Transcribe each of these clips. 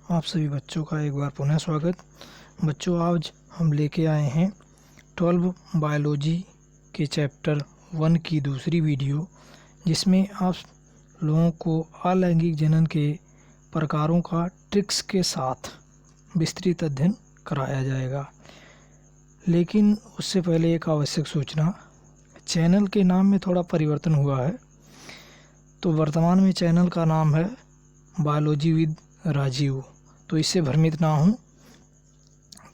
आप सभी बच्चों का एक बार पुनः स्वागत। बच्चों, आज हम लेके आए हैं 12 बायोलॉजी के चैप्टर 1 की दूसरी वीडियो, जिसमें आप लोगों को अलैंगिक जनन के प्रकारों का ट्रिक्स के साथ विस्तृत अध्ययन कराया जाएगा। लेकिन उससे पहले एक आवश्यक सूचना, चैनल के नाम में थोड़ा परिवर्तन हुआ है। तो वर्तमान में चैनल का नाम है बायोलॉजी विद राजीव। तो इससे भ्रमित ना हूँ।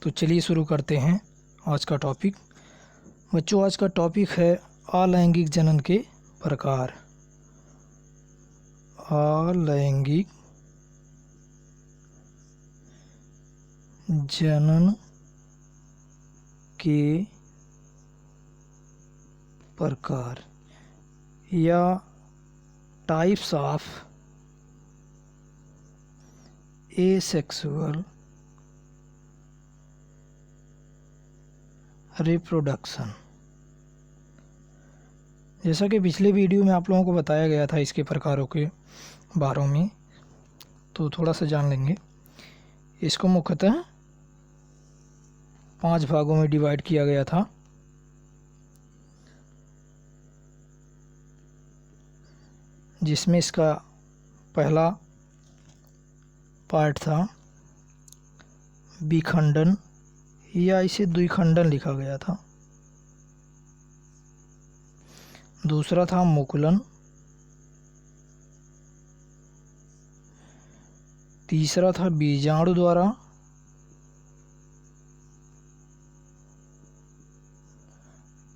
तो चलिए शुरू करते हैं आज का टॉपिक। बच्चों, आज का टॉपिक है अलैंगिक जनन के प्रकार। अलैंगिक जनन के प्रकार या टाइप्स ऑफ एसेक्सुअल रिप्रोडक्शन। जैसा कि पिछले वीडियो में आप लोगों को बताया गया था इसके प्रकारों के बारे में, तो थोड़ा सा जान लेंगे। इसको मुख्यतः 5 भागों में डिवाइड किया गया था। जिसमें इसका पहला पार्ट था विखंडन, या इसे द्विखंडन लिखा गया था। दूसरा था मुकुलन। तीसरा था बीजाणु द्वारा।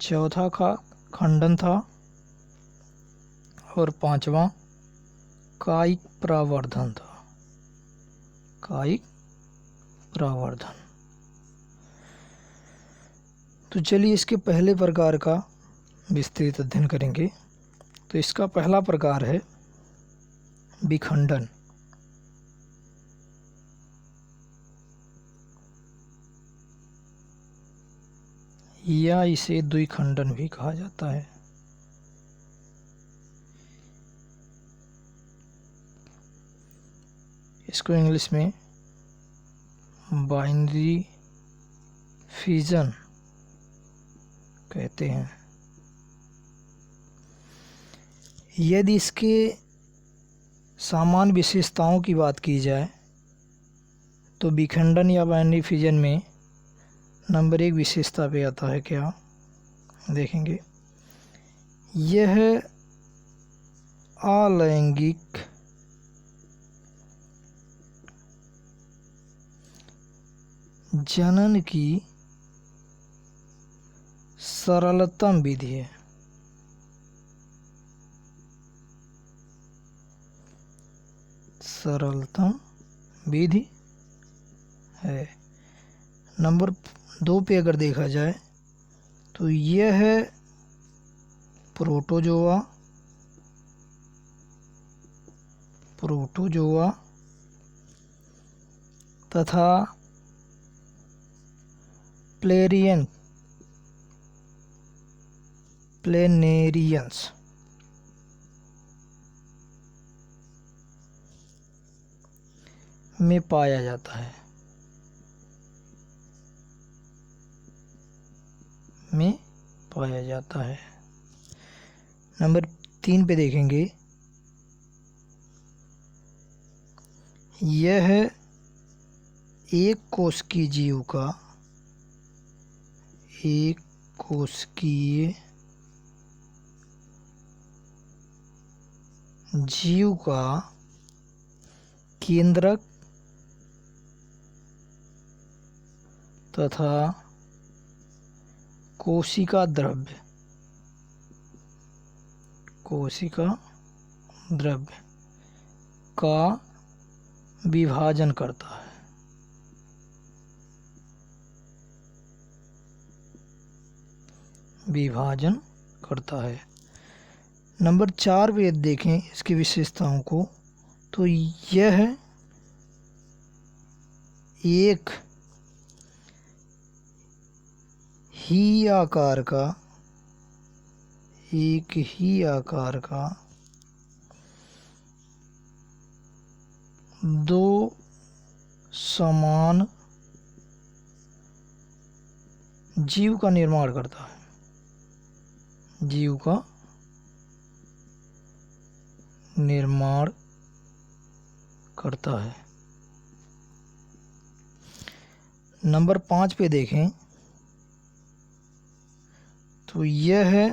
चौथा का खंडन था। और 5वां कायिक प्रवर्धन था। कायिक प्रवर्धन। तो चलिए इसके पहले प्रकार का विस्तृत अध्ययन करेंगे। तो इसका पहला प्रकार है विखंडन, या इसे द्विखंडन भी कहा जाता है। इसको इंग्लिश में बाइनरी फिजन कहते हैं। यदि इसके सामान्य विशेषताओं की बात की जाए तो विखंडन या बाइनरी फिजन में नंबर 1 विशेषता पे आता है। क्या देखेंगे? यह अलैंगिक जनन की सरलतम विधि है। सरलतम विधि है। नंबर 2 पे अगर देखा जाए तो यह है प्रोटोजोआ तथा प्लेनेरियंस में पाया जाता है। नंबर 3 पे देखेंगे, यह एक कोशिकीय जीव का केंद्रक तथा कोशिका द्रव्य का विभाजन करता है। नंबर 4 पे देखें इसकी विशेषताओं को, तो यह एक ही आकार का 2 समान जीव का निर्माण करता है, जीव का निर्माण करता है। नंबर 5 पे देखें तो यह है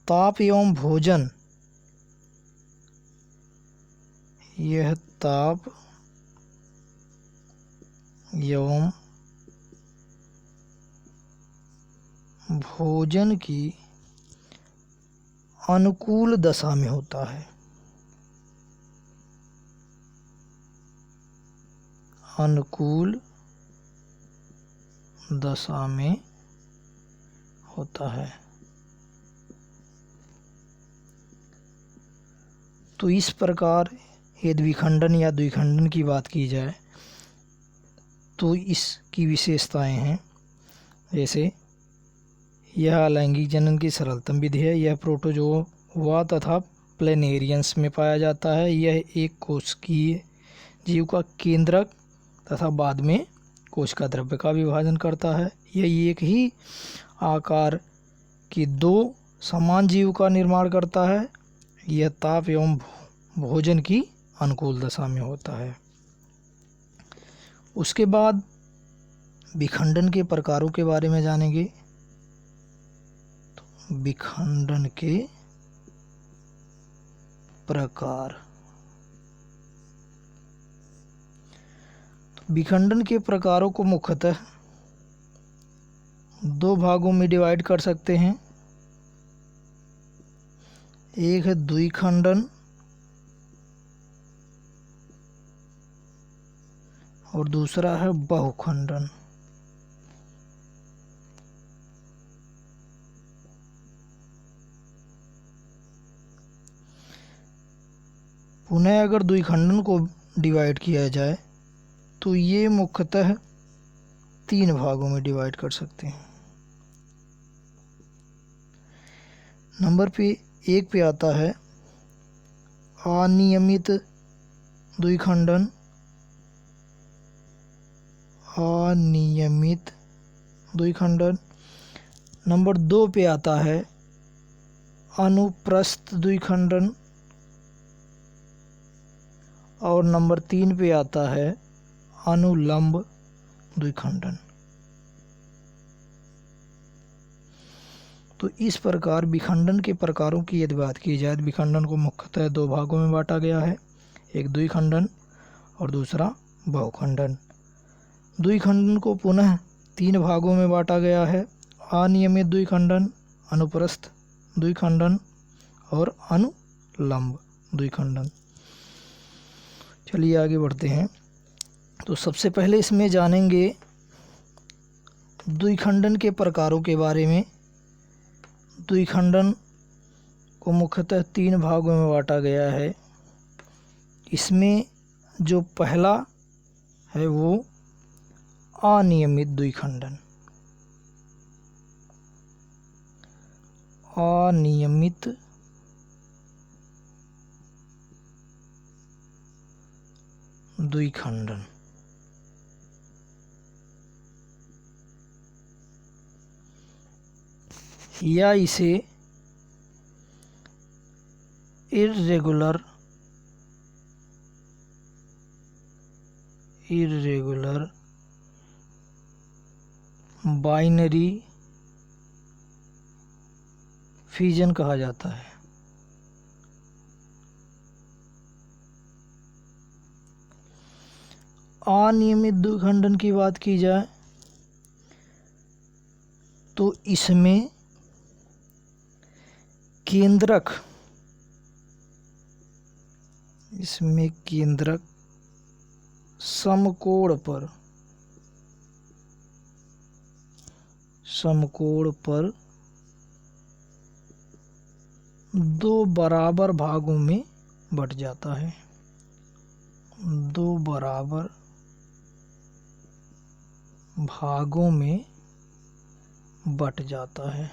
ताप एवं भोजन, यह ताप एवं भोजन की अनुकूल दशा में होता है, अनुकूल दशा में होता है। तो इस प्रकार यदि विखंडन या द्विखंडन की बात की जाए तो इसकी विशेषताएं हैं, जैसे यह अलैंगिक जनन की सरलतम विधि है, यह प्रोटोजोआ तथा प्लेनेरियंस में पाया जाता है, यह एक कोशिकीय जीव का केंद्रक तथा बाद में कोशिका द्रव्य का विभाजन करता है, यह एक ही आकार की 2 समान जीव का निर्माण करता है, यह ताप एवं भोजन की अनुकूल दशा में होता है। उसके बाद विखंडन के प्रकारों के बारे में जानेंगे। तो विखंडन के प्रकार, तो विखंडन के प्रकारों को मुख्यतः 2 भागों में डिवाइड कर सकते हैं। एक है द्विखंडन और दूसरा है बहुखंडन। पुनः अगर द्विखंडन को डिवाइड किया जाए तो ये मुख्यतः 3 भागों में डिवाइड कर सकते हैं। नंबर 1 पे आता है अनियमित द्विखंडन, अनियमित द्विखंडन। नंबर 2 पे आता है अनुप्रस्थ द्विखंडन और नंबर 3 पे आता है अनुलंब द्विखंडन। तो इस प्रकार विखंडन के प्रकारों की यदि बात की जाए तो विखंडन को मुख्यतः 2 भागों में बांटा गया है, एक द्विखंडन और दूसरा बहुखंडन। द्विखंडन को पुनः 3 भागों में बांटा गया है, अनियमित द्विखंडन, अनुप्रस्थ द्विखंडन और अनुलंब द्विखंडन। चलिए आगे बढ़ते हैं। तो सबसे पहले इसमें जानेंगे द्विखंडन के प्रकारों के बारे में। द्विखंडन को मुख्यतः 3 भागों में बांटा गया है। इसमें जो पहला है वो अनियमित द्विखंडन, अनियमित द्विखंडन। या इसे इर्रेगुलर बाइनरी फिजन कहा जाता है। अनियमित द्विखंडन की बात की जाए तो इसमें केंद्रक समकोण पर 2 बराबर भागों में बट जाता है, 2 बराबर भागों में बट जाता है।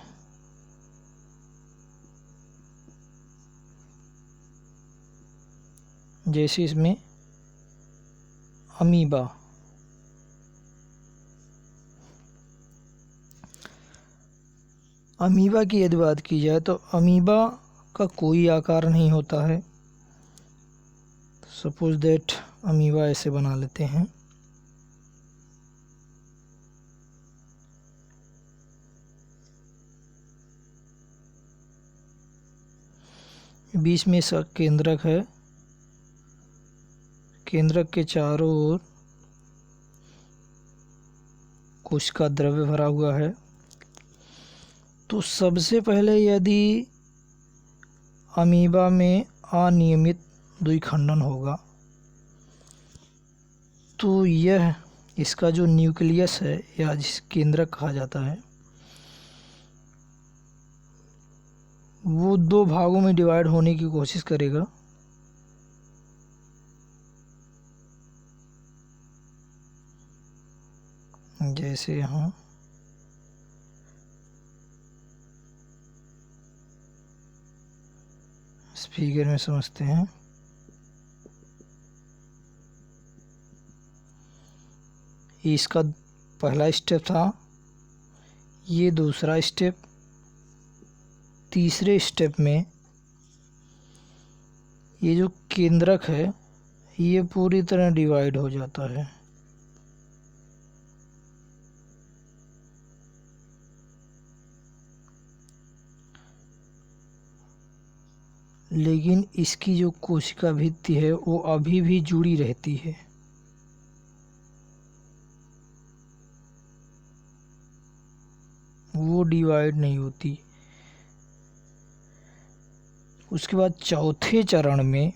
जैसे इसमें अमीबा। अमीबा की यदि बात की जाए तो अमीबा का कोई आकार नहीं होता है। सपोज दैट अमीबा ऐसे बना लेते हैं। बीच में इसका केंद्रक है, केंद्रक के चारों ओर कोशिका द्रव्य भरा हुआ है। तो सबसे पहले यदि अमीबा में अनियमित द्विखंडन होगा तो यह इसका जो न्यूक्लियस है या जिस केंद्रक कहा जाता है वो दो भागों में डिवाइड होने की कोशिश करेगा। जैसे यहाँ इस फिगर में समझते हैं। ये इसका पहला स्टेप था, ये दूसरा स्टेप। तीसरे स्टेप में ये जो केंद्रक है ये पूरी तरह डिवाइड हो जाता है। लेकिन इसकी जो कोशिका भित्ति है वो अभी भी जुड़ी रहती है। वो डिवाइड नहीं होती। उसके बाद चौथे चरण में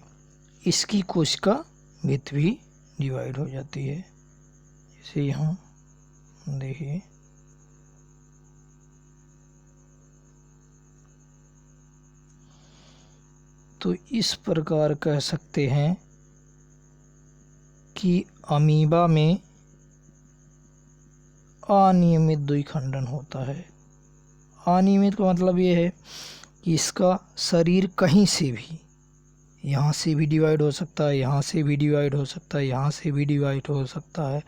इसकी कोशिका भित्ति भी डिवाइड हो जाती है। जैसे यहाँ देखिए, तो इस प्रकार कह सकते हैं कि अमीबा में अनियमित द्विखंडन होता है। अनियमित का मतलब ये है कि इसका शरीर कहीं से भी, यहाँ से भी डिवाइड हो सकता है, यहाँ से भी डिवाइड हो सकता है, यहाँ से भी डिवाइड हो सकता है।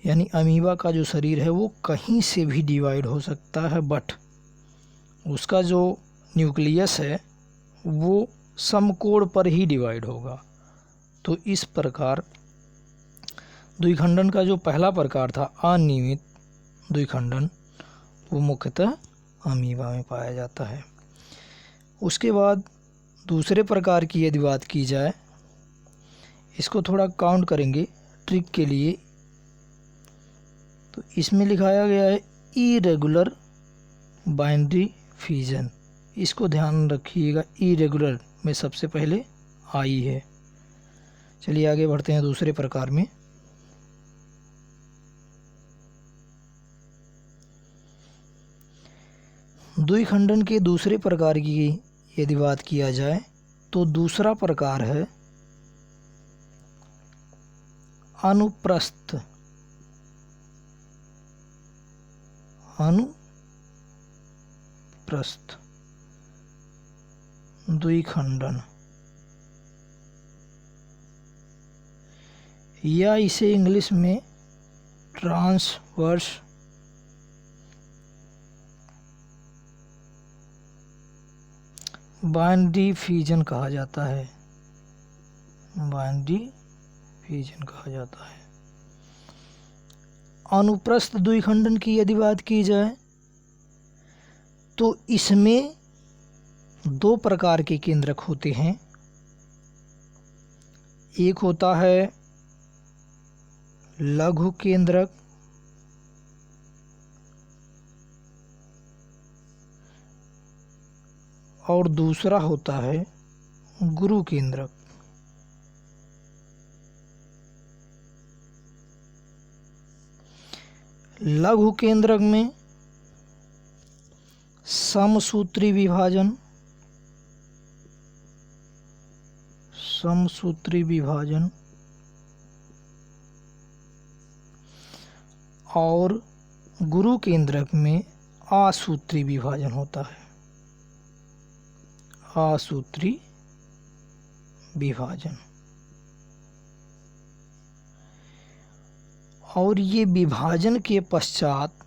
यानी अमीबा का जो शरीर है वो कहीं से भी डिवाइड हो सकता है, बट उसका जो न्यूक्लियस है वो समकोण पर ही डिवाइड होगा। तो इस प्रकार द्विखंडन का जो पहला प्रकार था अनियमित द्विखंडन, वो मुख्यतः अमीबा में पाया जाता है। उसके बाद दूसरे प्रकार की यदि बात की जाए, इसको थोड़ा काउंट करेंगे ट्रिक के लिए। तो इसमें लिखाया गया है इरेगुलर बाइनरी फिजन। इसको ध्यान रखिएगा, इरेगुलर में सबसे पहले आई है। चलिए आगे बढ़ते हैं दूसरे प्रकार में। द्विखंडन के दूसरे प्रकार की यदि बात किया जाए तो दूसरा प्रकार है अनुप्रस्थ द्विखंडन, या इसे इंग्लिश में ट्रांसवर्स बाइनरी फिजन कहा जाता है। बाइनरी फिजन कहा जाता है। अनुप्रस्थ द्विखंडन की यदि बात की जाए तो इसमें दो प्रकार के केंद्रक होते हैं। एक होता है लघु केंद्रक और दूसरा होता है गुरु केंद्रक। लघु केंद्रक में समसूत्री विभाजन और गुरु केंद्रक में असूत्री विभाजन होता है। असूत्री विभाजन। और ये विभाजन के पश्चात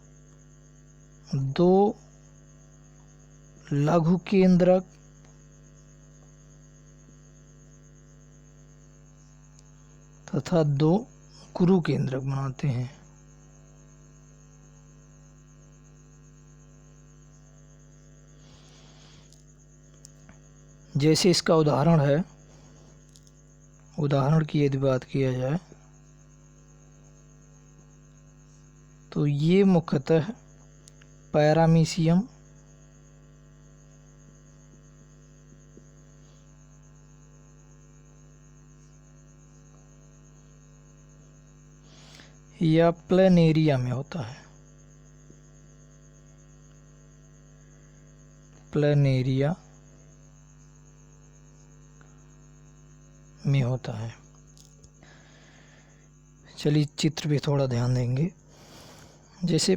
दो लघु केंद्रक तथा दो गुरु केंद्रक बनाते हैं। जैसे इसका उदाहरण है, उदाहरण की यदि बात किया जाए तो ये मुख्यतः पैरामीशियम या प्लेनेरिया में होता है। प्लेनेरिया में होता है। चलिए चित्र पे थोड़ा ध्यान देंगे। जैसे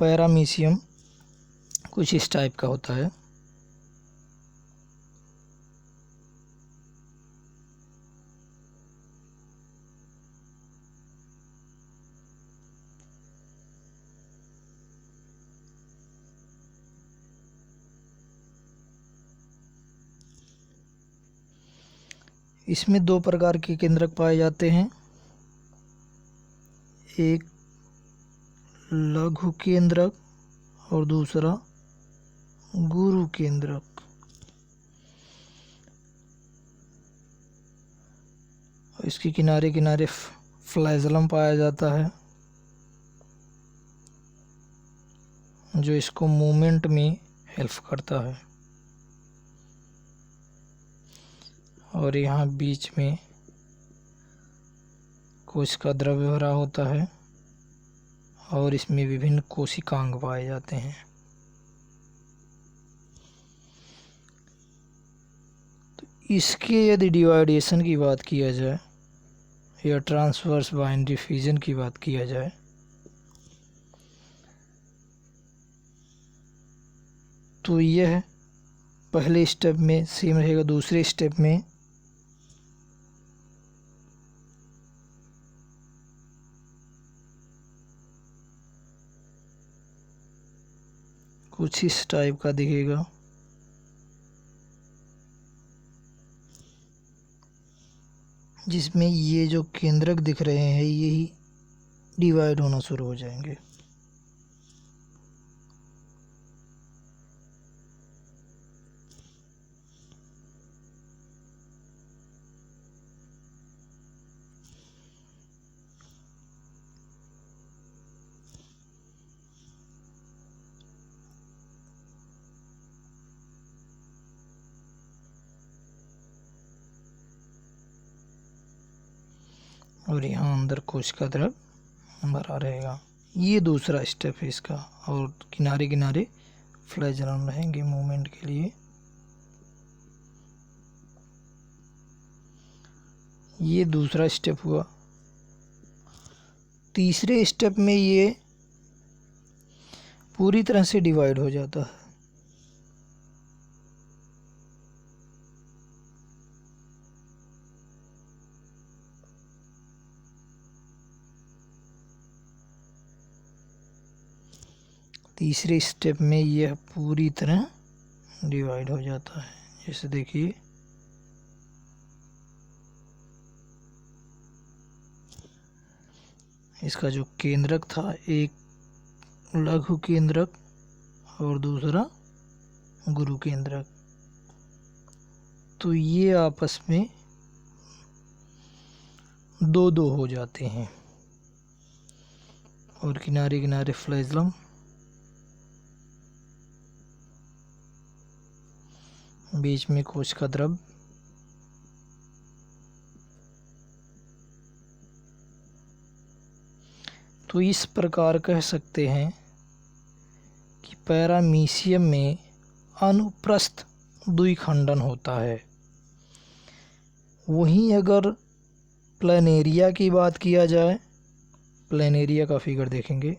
पैरामीशियम कुछ इस टाइप का होता है। इसमें दो प्रकार के केंद्रक पाए जाते हैं, एक लघु केंद्रक और दूसरा गुरु केंद्रक। इसके किनारे किनारे फ्लैजलम पाया जाता है जो इसको मूवमेंट में हेल्प करता है, और यहाँ बीच में कोशिका द्रव्य भरा होता है और इसमें विभिन्न कोशिकांग पाए जाते हैं। तो इसके यदि डिवाइडेशन की बात किया जाए या ट्रांसवर्स बाइनरी फ्यूजन की बात किया जाए तो यह पहले स्टेप में सेम रहेगा, दूसरे स्टेप में कुछ इस टाइप का दिखेगा। जिसमें ये जो केंद्रक दिख रहे हैं यही डिवाइड होना शुरू हो जाएंगे। और यहाँ अंदर कोशिका द्रव्य भरा रहेगा। ये दूसरा स्टेप है इसका, और किनारे किनारे फ्लैजलम रहेंगे मूवमेंट के लिए। ये दूसरा स्टेप हुआ। तीसरे स्टेप में ये पूरी तरह से डिवाइड हो जाता है। तीसरे स्टेप में यह पूरी तरह डिवाइड हो जाता है। जैसे देखिए इसका जो केंद्रक था, एक लघु केंद्रक और दूसरा गुरु केंद्रक, तो ये आपस में दो दो हो जाते हैं और किनारे किनारे फ्लैजलम, बीच में कोशिका द्रव्य। तो इस प्रकार कह सकते हैं कि पैरामीशियम में अनुप्रस्थ द्विखंडन होता है। वहीं अगर प्लेनेरिया की बात किया जाए, प्लेनेरिया का फिगर देखेंगे,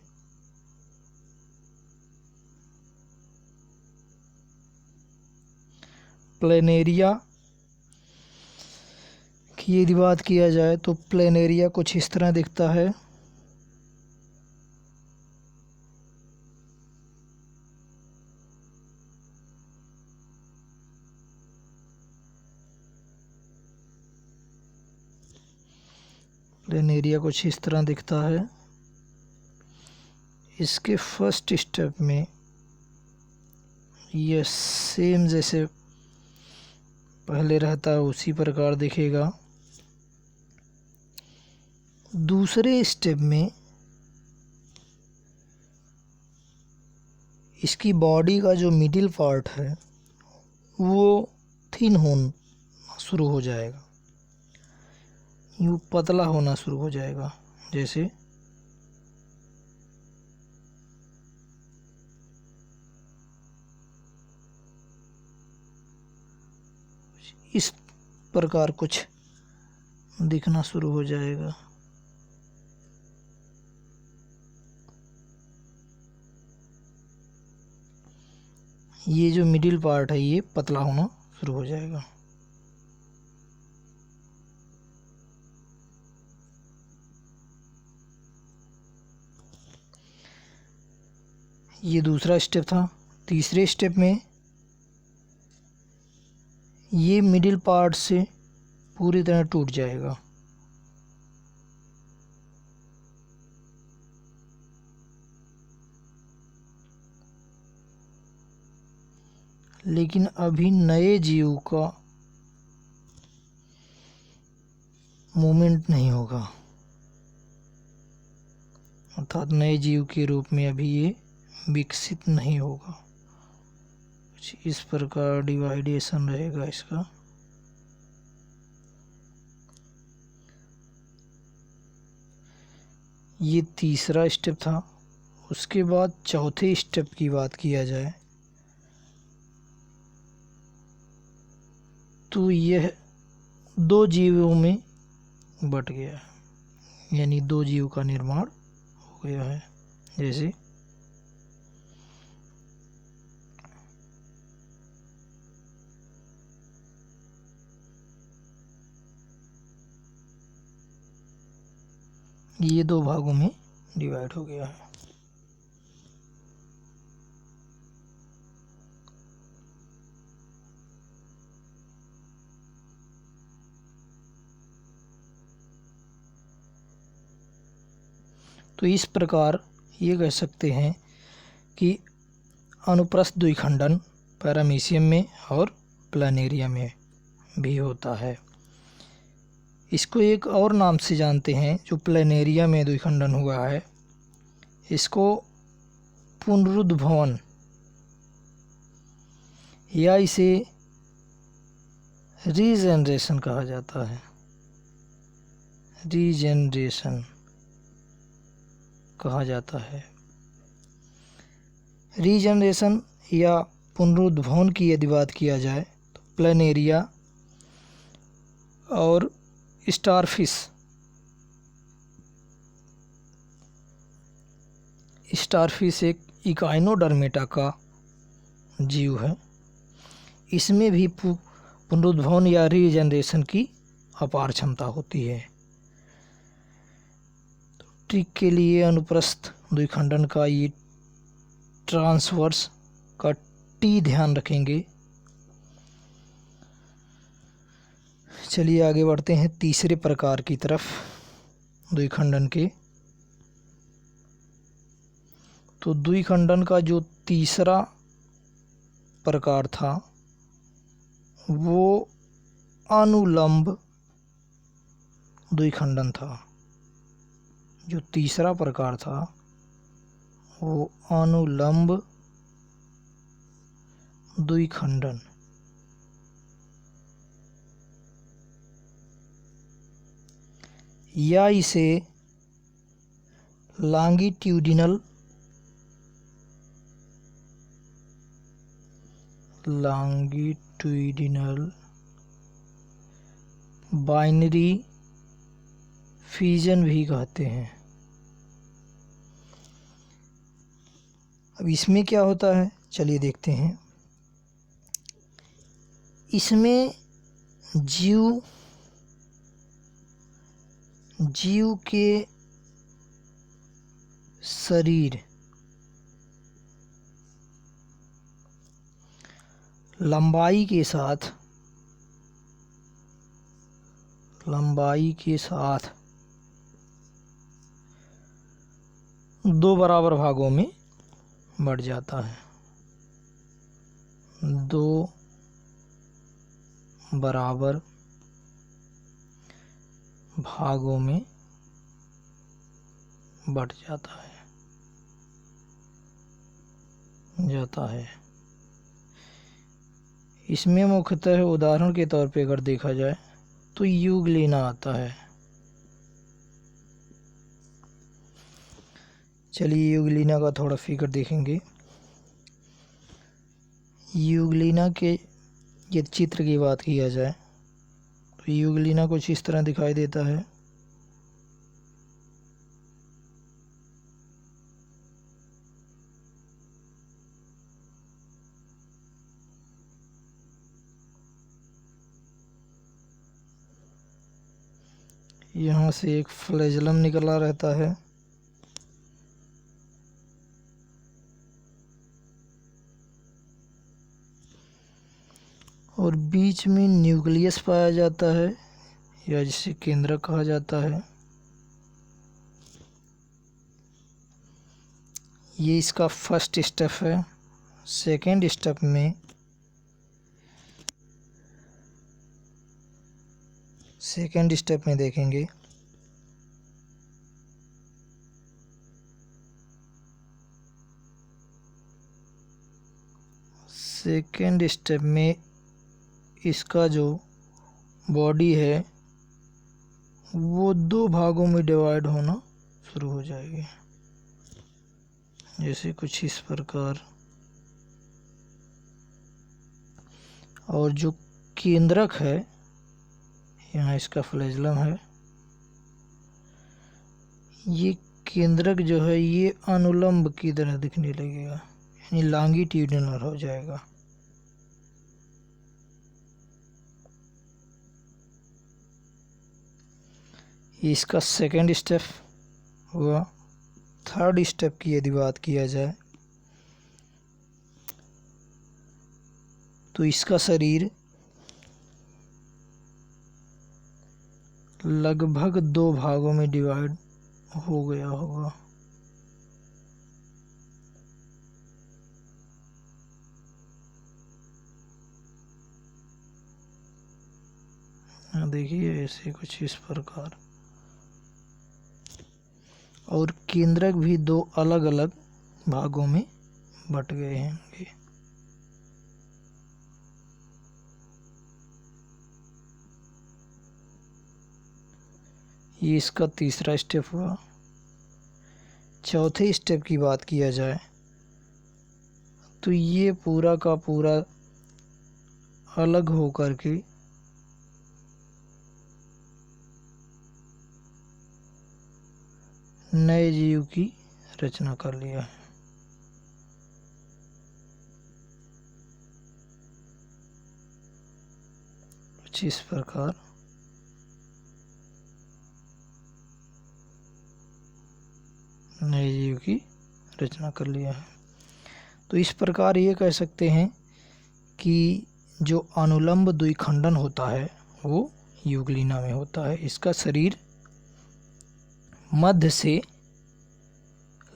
प्लेनेरिया की यदि बात किया जाए तो प्लेनेरिया कुछ इस तरह दिखता है। प्लेनेरिया कुछ इस तरह दिखता है। इसके फर्स्ट स्टेप में यह सेम जैसे पहले रहता है उसी प्रकार दिखेगा। दूसरे स्टेप में इसकी बॉडी का जो मिडिल पार्ट है वो थिन होना शुरू हो जाएगा, यूँ पतला होना शुरू हो जाएगा। जैसे इस प्रकार कुछ दिखना शुरू हो जाएगा। ये जो मिडिल पार्ट है ये पतला होना शुरू हो जाएगा। ये दूसरा स्टेप था। तीसरे स्टेप में ये मिडिल पार्ट से पूरी तरह टूट जाएगा। लेकिन अभी नए जीव का मूवमेंट नहीं होगा, अर्थात नए जीव के रूप में अभी ये विकसित नहीं होगा। कुछ इस प्रकार डिवाइडेशन रहेगा इसका। ये तीसरा स्टेप था। उसके बाद चौथे स्टेप की बात किया जाए तो यह दो जीवों में बट गया है, यानी दो जीव का निर्माण हो गया है। जैसे ये दो भागों में डिवाइड हो गया है। तो इस प्रकार ये कह सकते हैं कि अनुप्रस्थ द्विखंडन पैरामीशियम में और प्लानेरिया में भी होता है। इसको एक और नाम से जानते हैं जो प्लेनेरिया में द्विखंडन हुआ है, इसको पुनरुद्भवन या इसे रीजेनरेशन कहा जाता है। रीजेनरेशन कहा जाता है। रीजेनरेशन या पुनरुद्भवन की यदि बात किया जाए तो प्लेनेरिया और स्टारफिश एक इकाइनोडर्मेटा का जीव है। इसमें भी पुनरुद्भवन या रीजनरेशन की अपार क्षमता होती है। तो ट्रिक के लिए अनुप्रस्थ द्विखंडन का ये ट्रांसवर्स का टी ध्यान रखेंगे। चलिए आगे बढ़ते हैं तीसरे प्रकार की तरफ द्विखंडन के। तो द्विखंडन का जो तीसरा प्रकार था वो अनुलंब द्विखंडन था। जो तीसरा प्रकार था वो अनुलंब द्विखंडन। या इसे लॉन्गिट्यूडिनल बाइनरी फ्यूजन भी कहते हैं। अब इसमें क्या होता है चलिए देखते हैं। इसमें जीव जीव के शरीर लंबाई के साथ दो बराबर भागों में बढ़ जाता है। दो बराबर भागों में बढ़ जाता है। इसमें मुख्यतः उदाहरण के तौर पे अगर देखा जाए तो यूग्लिना आता है। चलिए यूग्लिना का थोड़ा फिगर देखेंगे। यूग्लिना के ये चित्र की बात किया जाए तो यूग्लिना कुछ इस तरह दिखाई देता है। यहाँ से एक फ्लैजलम निकला रहता है और बीच में न्यूक्लियस पाया जाता है या जिसे केंद्रक कहा जाता है। ये इसका फर्स्ट स्टेप है। सेकेंड स्टेप में देखेंगे सेकेंड स्टेप में इसका जो बॉडी है वो दो भागों में डिवाइड होना शुरू हो जाएगी, जैसे कुछ इस प्रकार। और जो केंद्रक है, यहाँ इसका फ्लैजलम है, ये केंद्रक जो है ये अनुलंब की तरह दिखने लगेगा, यानी लॉन्गिट्यूडिनल हो जाएगा। इसका सेकेंड स्टेप हुआ। थर्ड स्टेप की यदि बात किया जाए तो इसका शरीर लगभग दो भागों में डिवाइड हो गया होगा। देखिए ऐसे कुछ इस प्रकार। और केंद्रक भी दो अलग अलग भागों में बट गए हैं। ये इसका तीसरा स्टेप हुआ। चौथे स्टेप की बात किया जाए तो ये पूरा का पूरा अलग हो करके नए जीव की रचना कर लिया है। कुछ इस प्रकार नए जीव की रचना कर लिया है। तो इस प्रकार ये कह सकते हैं कि जो अनुलंब द्विखंडन होता है वो यूग्लिना में होता है। इसका शरीर मध्य से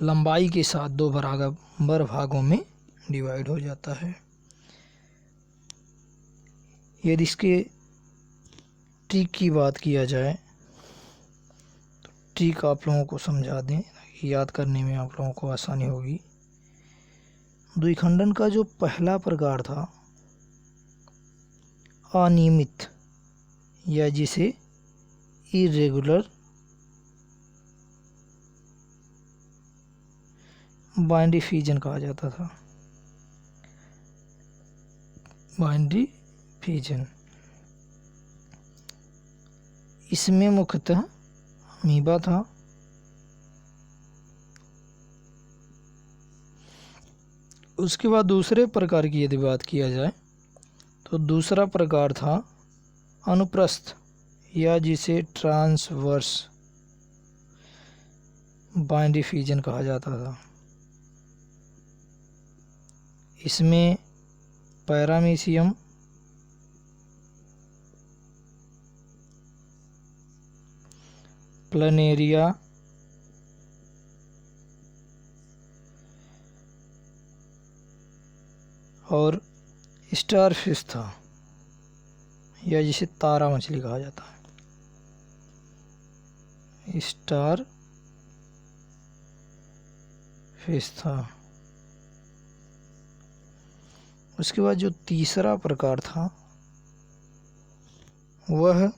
लंबाई के साथ दो बराबर भागों में डिवाइड हो जाता है। यदि इसके ट्रिक की बात किया जाए तो ट्रिक आप लोगों को समझा दें, याद करने में आप लोगों को आसानी होगी। द्विखंडन का जो पहला प्रकार था अनियमित या जिसे इरेगुलर बाइनरी फ्यूजन कहा जाता था। बाइनरी फ्यूजन इसमें मुख्यतः अमीबा था। उसके बाद दूसरे प्रकार की यदि बात किया जाए तो दूसरा प्रकार था अनुप्रस्थ या जिसे ट्रांसवर्स बाइनरी फ्यूजन कहा जाता था। इसमें पैरामीशियम, प्लनेरिया और स्टारफिश था, या जिसे तारा मछली कहा जाता है, स्टार फिश था। उसके बाद जो तीसरा प्रकार था वह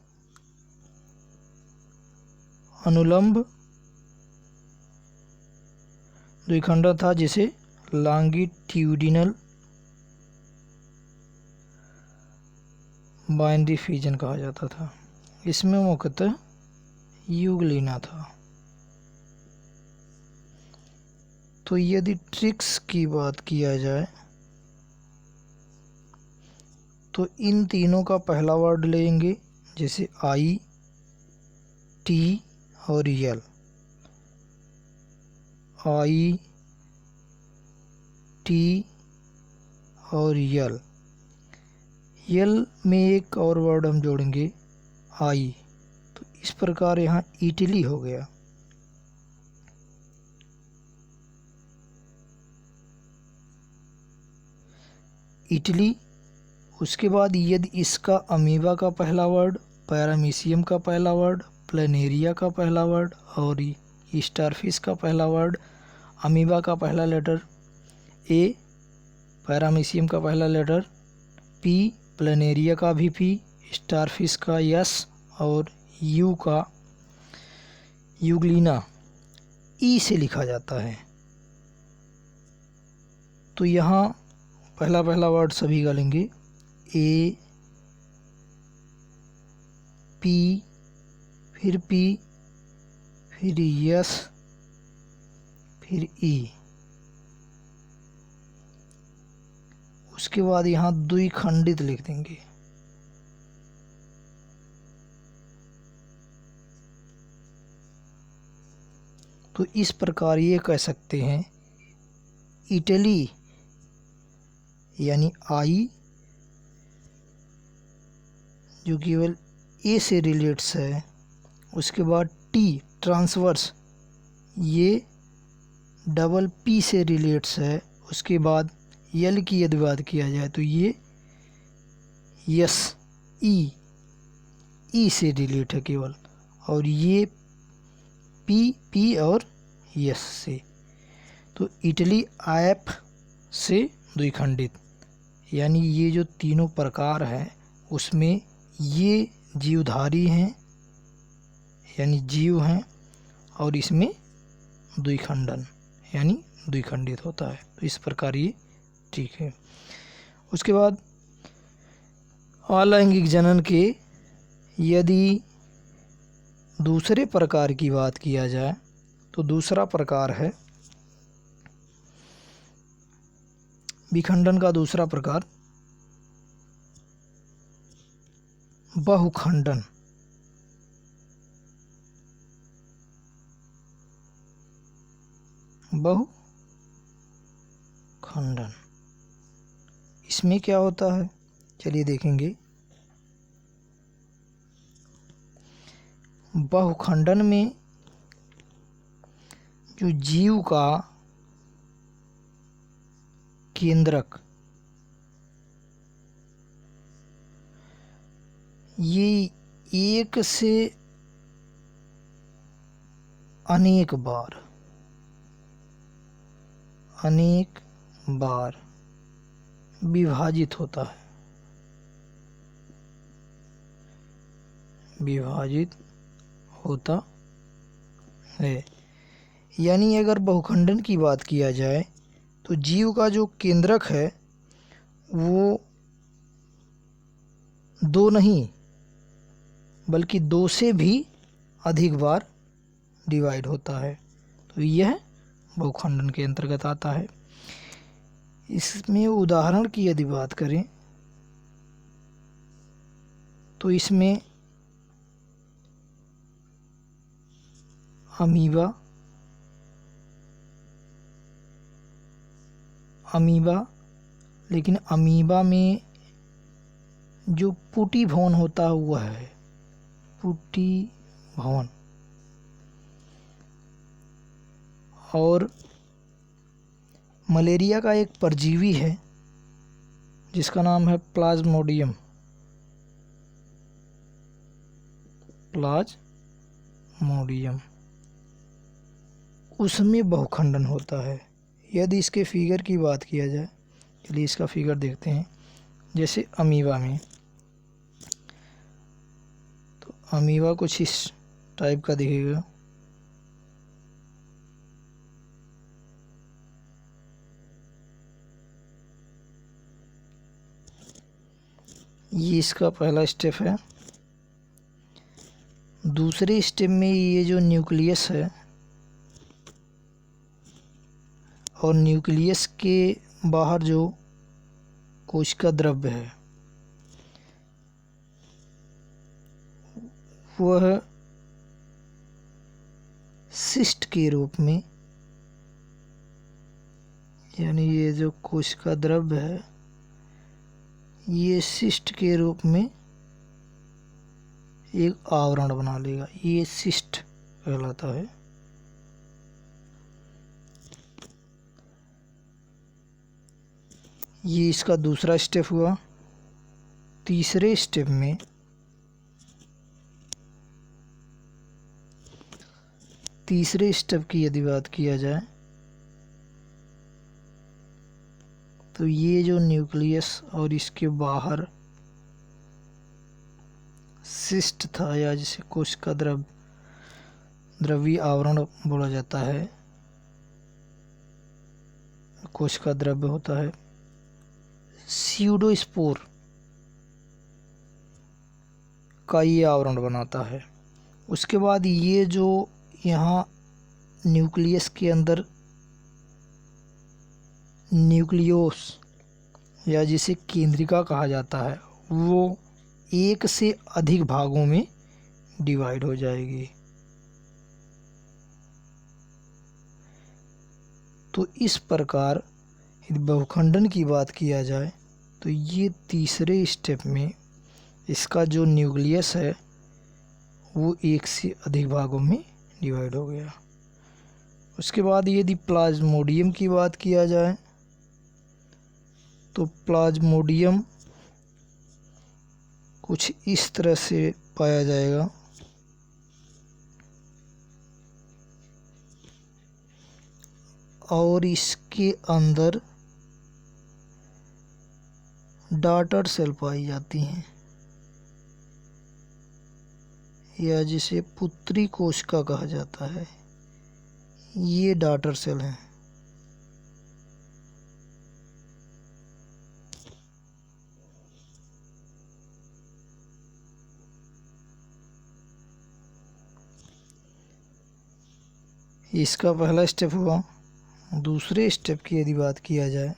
अनुलंब द्विखंडक था, जिसे लॉन्गिट्यूडिनल बाइनरी फ्यूजन कहा जाता था। इसमें मुख्यतः यूग्लिना था। तो यदि ट्रिक्स की बात किया जाए तो इन तीनों का पहला वर्ड लेंगे, जैसे आई, टी और यल। आई, टी और यल। यल में एक और वर्ड हम जोड़ेंगे, आई। तो इस प्रकार यहाँ इटली हो गया। इटली। उसके बाद यदि इसका अमीबा का पहला वर्ड, पैरामीशियम का पहला वर्ड, प्लनेरिया का पहला वर्ड और स्टारफिश का पहला वर्ड, अमीबा का पहला लेटर ए, पैरामीशियम का पहला लेटर पी, प्लनेरिया का भी पी, स्टारफिश का यस और यू का यूग्लिना ई से लिखा जाता है। तो यहाँ पहला वर्ड सभी का लेंगे, ए, पी, फिर यस, फिर ई। उसके बाद यहाँ द्विखंडित लिख देंगे। तो इस प्रकार ये कह सकते हैं इटली यानी आई जो केवल ए से रिलेट्स है। उसके बाद टी ट्रांसवर्स, ये डबल पी से रिलेट्स है। उसके बाद यल की यदि बात किया जाए तो ये यस ई से रिलेट है केवल, और ये पी और यस से। तो इटली ऐप से द्विखंडित, यानी ये जो तीनों प्रकार हैं उसमें ये जीवधारी हैं यानी जीव हैं, और इसमें द्विखंडन यानी द्विखंडित होता है। तो इस प्रकार ये ठीक है। उसके बाद अलैंगिक जनन के यदि दूसरे प्रकार की बात किया जाए तो दूसरा प्रकार है विखंडन का दूसरा प्रकार बहुखंडन। बहुखंडन इसमें क्या होता है, चलिए देखेंगे। बहुखंडन में जो जीव का केंद्रक ये एक से अनेक बार विभाजित होता है। यानी अगर बहुखंडन की बात किया जाए तो जीव का जो केंद्रक है वो दो नहीं बल्कि दो से भी अधिक बार डिवाइड होता है। तो यह बहुखंडन के अंतर्गत आता है। इसमें उदाहरण की यदि बात करें तो इसमें अमीबा, अमीबा, लेकिन अमीबा में जो पुटी भवन होता हुआ है, पुटी भवन, और मलेरिया का एक परजीवी है जिसका नाम है प्लाज्मोडियम, उसमें बहुखंडन होता है। यदि इसके फिगर की बात किया जाए, चलिए इसका फिगर देखते हैं। जैसे अमीबा में, तो अमीबा कुछ इस टाइप का दिखेगा। ये इसका पहला स्टेप है। दूसरे स्टेप में ये जो न्यूक्लियस है और न्यूक्लियस के बाहर जो कोशिका द्रव्य है वह सिस्ट के रूप में, यानी ये जो कोशिका द्रव्य है ये सिस्ट के रूप में एक आवरण बना लेगा। ये सिस्ट कहलाता है। ये इसका दूसरा स्टेप हुआ। तीसरे स्टेप में तीसरे स्टेप की यदि बात किया जाए तो ये जो न्यूक्लियस और इसके बाहर सिस्ट था, या जिसे कोशिका द्रव्य आवरण बोला जाता है, कोशिका द्रव्य होता है, स्यूडोस्पोर का ये आवरण बनाता है। उसके बाद ये जो यहाँ न्यूक्लियस के अंदर न्यूक्लियोस, या जिसे केंद्रिका कहा जाता है, वो एक से अधिक भागों में डिवाइड हो जाएगी। तो इस प्रकार यदि बहुखंडन की बात किया जाए तो ये तीसरे स्टेप में इसका जो न्यूक्लियस है वो एक से अधिक भागों में डिवाइड हो गया। उसके बाद यदि प्लाज्मोडियम की बात किया जाए तो प्लाज्मोडियम कुछ इस तरह से पाया जाएगा। और इसके अंदर डॉटर सेल पाई जाती हैं, या जिसे पुत्री कोशिका कहा जाता है। ये डॉटर सेल हैं। इसका पहला स्टेप हुआ। दूसरे स्टेप की यदि बात किया जाए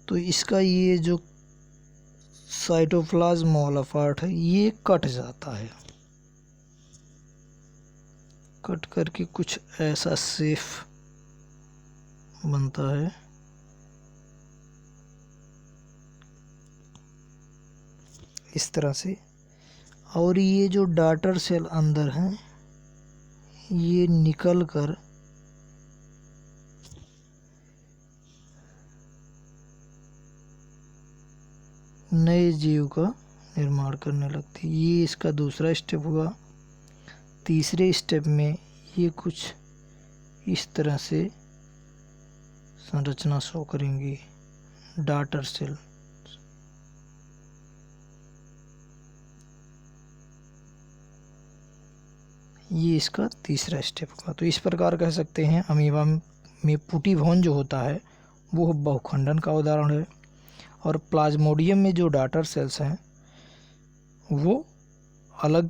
तो इसका ये जो साइटोप्लाज्म वाला पार्ट है ये कट जाता है। कट करके कुछ ऐसा शेप बनता है। इस तरह से। और ये जो डॉटर सेल अंदर हैं ये निकल कर नए जीव का निर्माण करने लगती है। ये इसका दूसरा स्टेप हुआ। तीसरे स्टेप में ये कुछ इस तरह से संरचना शो करेंगी, डॉटर सेल। ये इसका तीसरा स्टेप हुआ। तो इस प्रकार कह सकते हैं अमीबा में पुटी भवन जो होता है वो बहुखंडन का उदाहरण है, और प्लाज्मोडियम में जो डॉटर सेल्स हैं वो अलग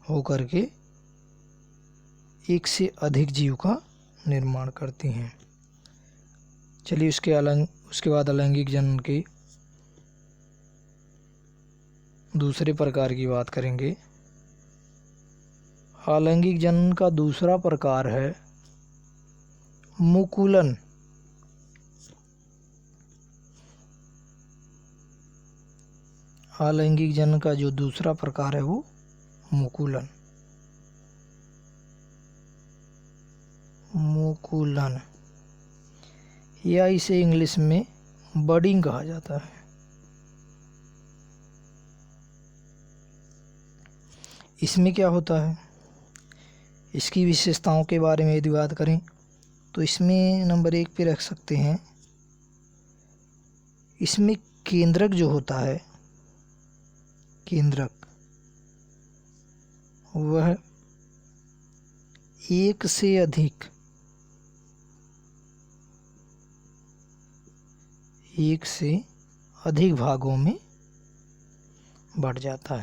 होकर के एक से अधिक जीव का निर्माण करती हैं। चलिए उसके बाद अलैंगिक जनन के दूसरे प्रकार की बात करेंगे। अलैंगिक जनन का दूसरा प्रकार है मुकुलन। अलैंगिक जनन का जो दूसरा प्रकार है वो मुकुलन। मुकुलन या इसे इंग्लिश में बडिंग कहा जाता है। इसमें क्या होता है, इसकी विशेषताओं के बारे में यदि बात करें तो इसमें नंबर 1 पे रख सकते हैं, इसमें केंद्रक जो होता है, केंद्रक वह एक से अधिक भागों में बढ़ जाता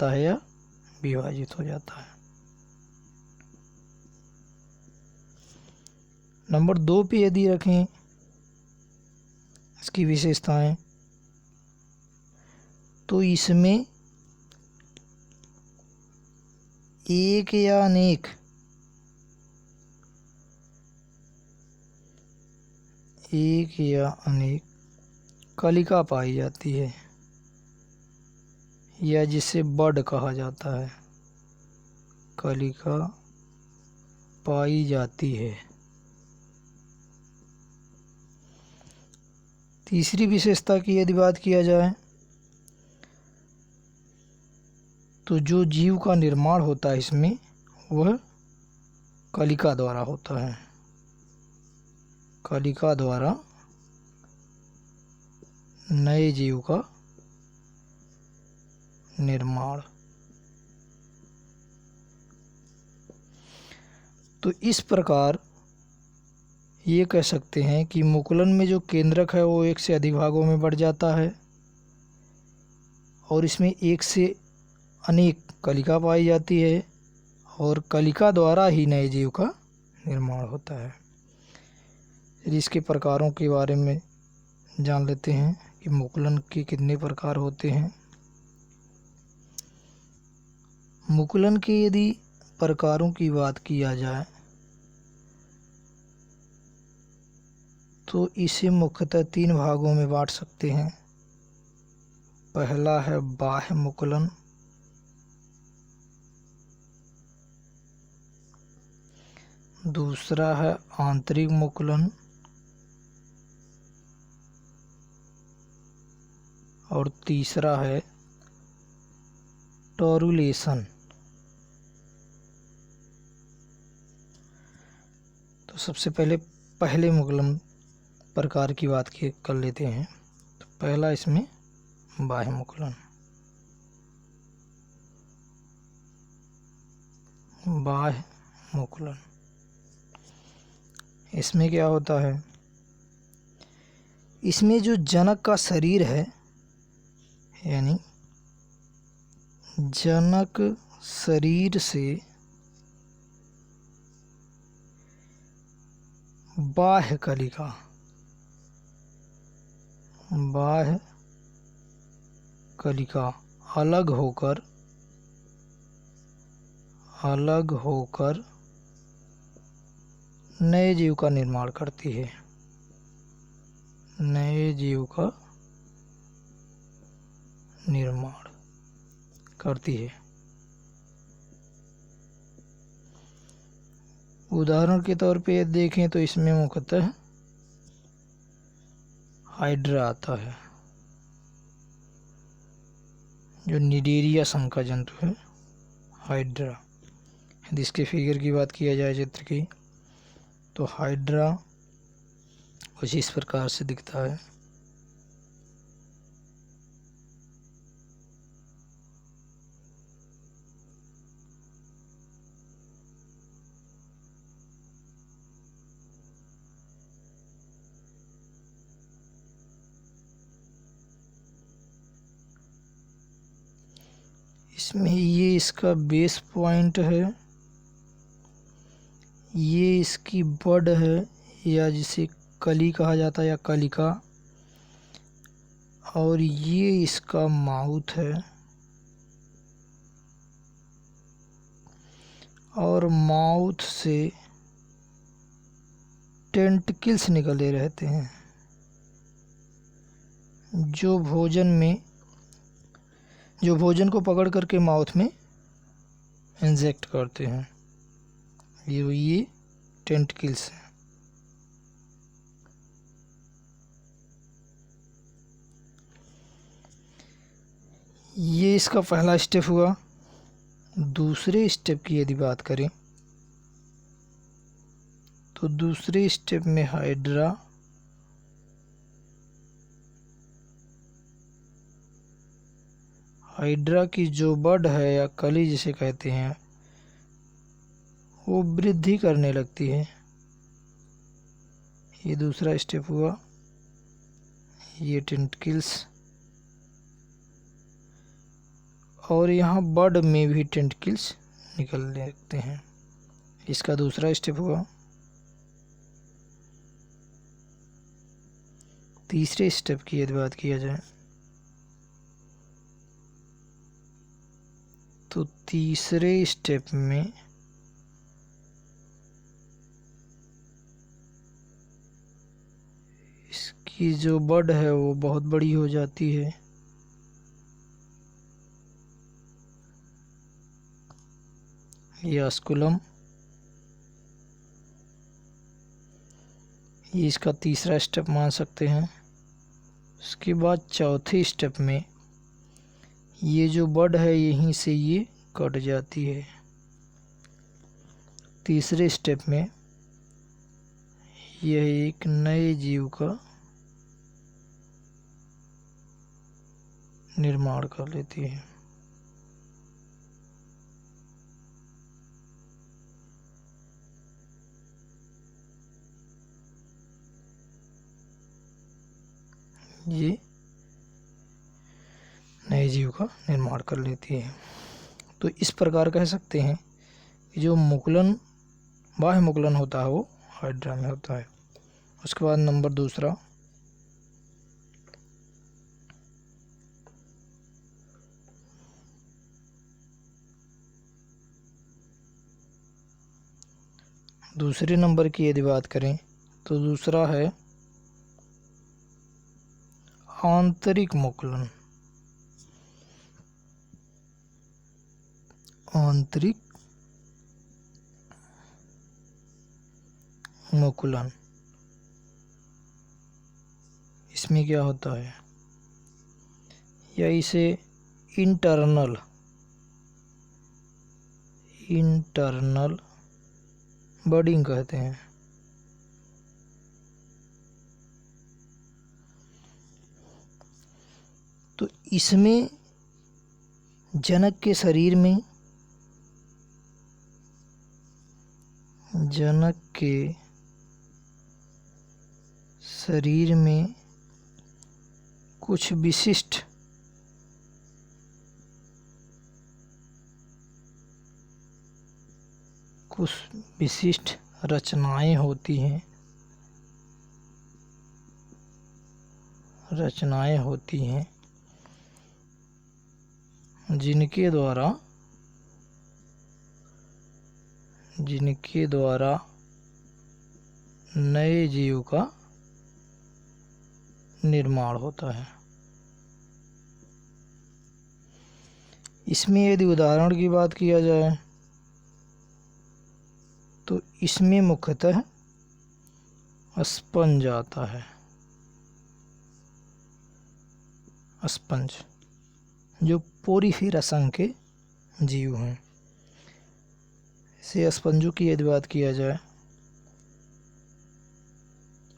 है, या विभाजित हो जाता है। नंबर 2 पे यदि रखें इसकी विशेषताएं, तो इसमें एक या अनेक कलिका पाई जाती है, या जिसे बड कहा जाता है, कलिका पाई जाती है। तीसरी विशेषता की यदि बात किया जाए तो जो जीव का निर्माण होता है इसमें वह कलिका द्वारा होता है, कलिका द्वारा नए जीव का निर्माण। तो इस प्रकार ये कह सकते हैं कि मुकुलन में जो केंद्रक है वो एक से अधिक भागों में बढ़ जाता है और इसमें एक से अनेक कलिका पाई जाती है और कलिका द्वारा ही नए जीव का निर्माण होता है। इसके प्रकारों के बारे में जान लेते हैं कि मुकुलन के कितने प्रकार होते हैं। मुकुलन के यदि प्रकारों की बात किया जाए तो इसे मुख्यतः 3 भागों में बांट सकते हैं। पहला है बाह्य मुकुलन, दूसरा है आंतरिक मुकुलन और तीसरा है टोरुलेशन। तो सबसे पहले मुकुलन प्रकार की बात कर लेते हैं। तो पहला इसमें बाह्य मुकुलन। बाह्य मुकुलन इसमें क्या होता है, इसमें जो जनक का शरीर है, यानी जनक शरीर से बाह्य कलिका अलग होकर नए जीव का निर्माण करती है, नए जीव का निर्माण करती है। उदाहरण के तौर पे देखें तो इसमें मुख्यतः हाइड्रा आता है, जो निडेरिया संघ का जंतु है, हाइड्रा। यदि इसके फिगर की बात किया जाए चित्र की, तो हाइड्रा कुछ इस प्रकार से दिखता है। इसमें ये इसका बेस पॉइंट है, ये इसकी बड है या जिसे कली कहा जाता है या कलिका, और ये इसका माउथ है और माउथ से टेंटिकल्स निकले रहते हैं। जो भोजन को पकड़ करके माउथ में इंजेक्ट करते हैं, ये टेंटिकल्स हैं। ये इसका पहला स्टेप हुआ। दूसरे स्टेप की यदि बात करें तो दूसरे स्टेप में हाइड्रा की जो बड है या कली जिसे कहते हैं, वो वृद्धि करने लगती है। ये दूसरा स्टेप हुआ। ये टेंटिकल्स, और यहाँ बड में भी टेंटिकल्स निकलने लगते हैं। इसका दूसरा स्टेप हुआ। तीसरे स्टेप की यदि बात किया जाए तो तीसरे स्टेप में इसकी जो बड है वो बहुत बड़ी हो जाती है। ये ऑस्कुलम, ये इसका तीसरा स्टेप मान सकते हैं। उसके बाद चौथे स्टेप में ये जो बड है यहीं से ये कट जाती है। तीसरे स्टेप में यह एक नए जीव का निर्माण कर लेती है। ये नए जीव का निर्माण कर लेती है। तो इस प्रकार कह सकते हैं कि जो मुकुलन, बाह्य मुकुलन होता है वो हाइड्रा में होता है। उसके बाद नंबर दूसरा, दूसरे नंबर की यदि बात करें तो दूसरा है आंतरिक मुकुलन। आंतरिक मुकुलन, इसमें क्या होता है, या इसे इंटरनल बडिंग कहते हैं। तो इसमें जनक के शरीर में कुछ विशिष्ट रचनाएं होती हैं, जिनके द्वारा नए जीव का निर्माण होता है। इसमें यदि उदाहरण की बात किया जाए तो इसमें मुख्यतः स्पंज आता है। स्पंज जो पोरीफेरा संघ के जीव हैं, से स्पंजों की यदि बात किया जाए,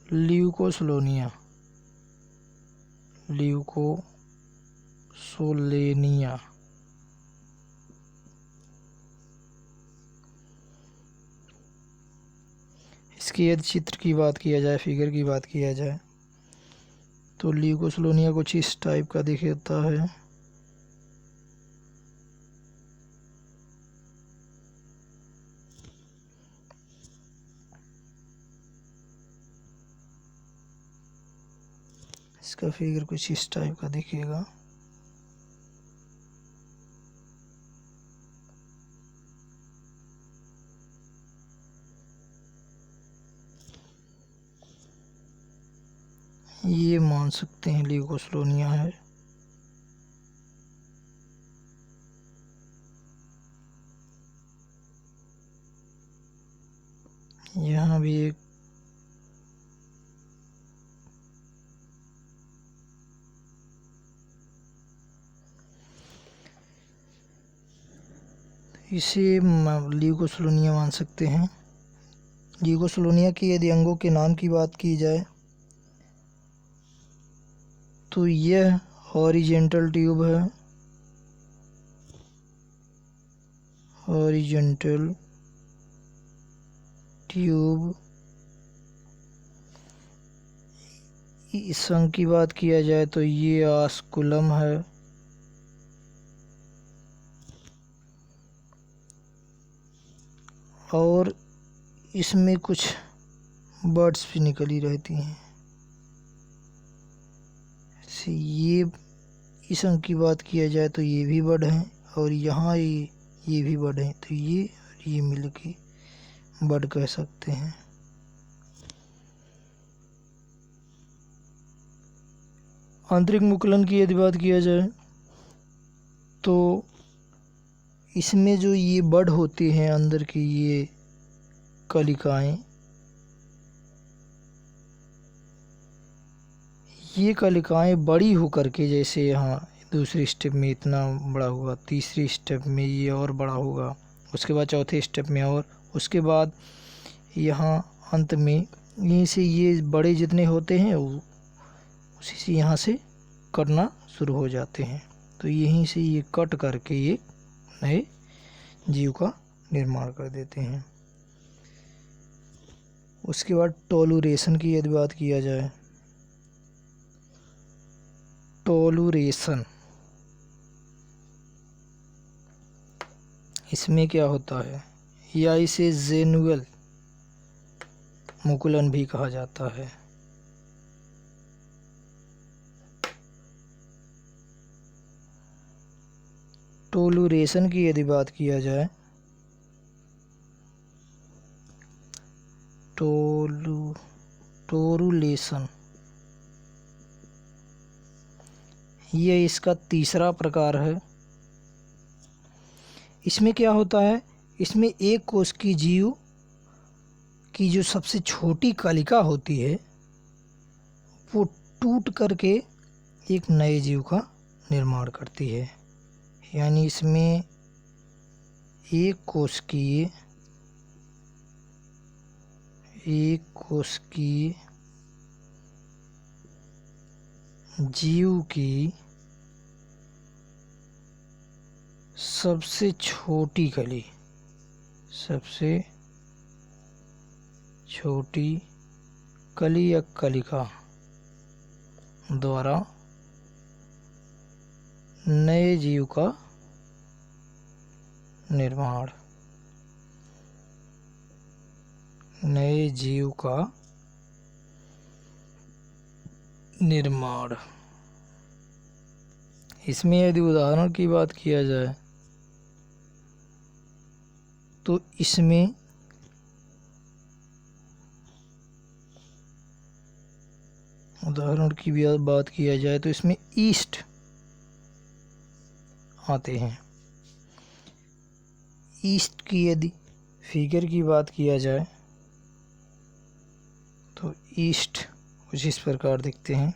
ल्यूकोसोलेनिया, इसके यदि चित्र की बात किया जाए, फिगर की बात किया जाए तो ल्यूकोसोलेनिया कुछ इस टाइप का दिखता है। इसका फिगर कुछ इस टाइप का दिखेगा। ये मान सकते हैं ल्यूकोस्लोनिया है। यहाँ भी एक इसे ल्यूकोस्लोनिया मान सकते हैं। ल्यूकोस्लोनिया के यदि अंगों के नाम की बात की जाए तो यह हॉरिजेंटल ट्यूब है, हॉरिजेंटल ट्यूब। इस अंग की बात किया जाए तो ये आस्कुलम है, और इसमें कुछ बर्ड्स भी निकली रहती हैं। ये इस अंग की बात किया जाए तो ये भी बर्ड हैं, और यहाँ ये भी बर्ड हैं, तो ये मिल के बर्ड कह सकते हैं। आंतरिक मुकुलन की यदि बात किया जाए तो इसमें जो ये बर्ड होते हैं अंदर की ये कलिकाएं, ये कलिकाएं बड़ी होकर के, जैसे यहाँ दूसरे स्टेप में इतना बड़ा हुआ, तीसरी स्टेप में ये और बड़ा होगा, उसके बाद चौथे स्टेप में, और उसके बाद यहाँ अंत में यहीं से ये बड़े जितने होते हैं उसी से यहाँ से कटना शुरू हो जाते हैं। तो यहीं से ये कट करके ये नए जीव का निर्माण कर देते हैं। उसके बाद टोलुरेशन की यदि बात किया जाए, टोलुरेशन इसमें क्या होता है, या इसे जेनुअल मुकुलन भी कहा जाता है। टोलुरेशन की यदि बात किया जाए, टोरुलेशन ये इसका तीसरा प्रकार है। इसमें क्या होता है, इसमें एक कोश की जीव की जो सबसे छोटी कलिका होती है वो टूट करके एक नए जीव का निर्माण करती है। यानी इसमें एक कोश की जीव की सबसे छोटी कली या कलिका द्वारा नए जीव का निर्माण, इसमें यदि उदाहरण की बात किया जाए तो इसमें इसमें ईस्ट आते हैं। ईस्ट की यदि फिगर की बात किया जाए तो ईस्ट कुछ इस प्रकार दिखते हैं।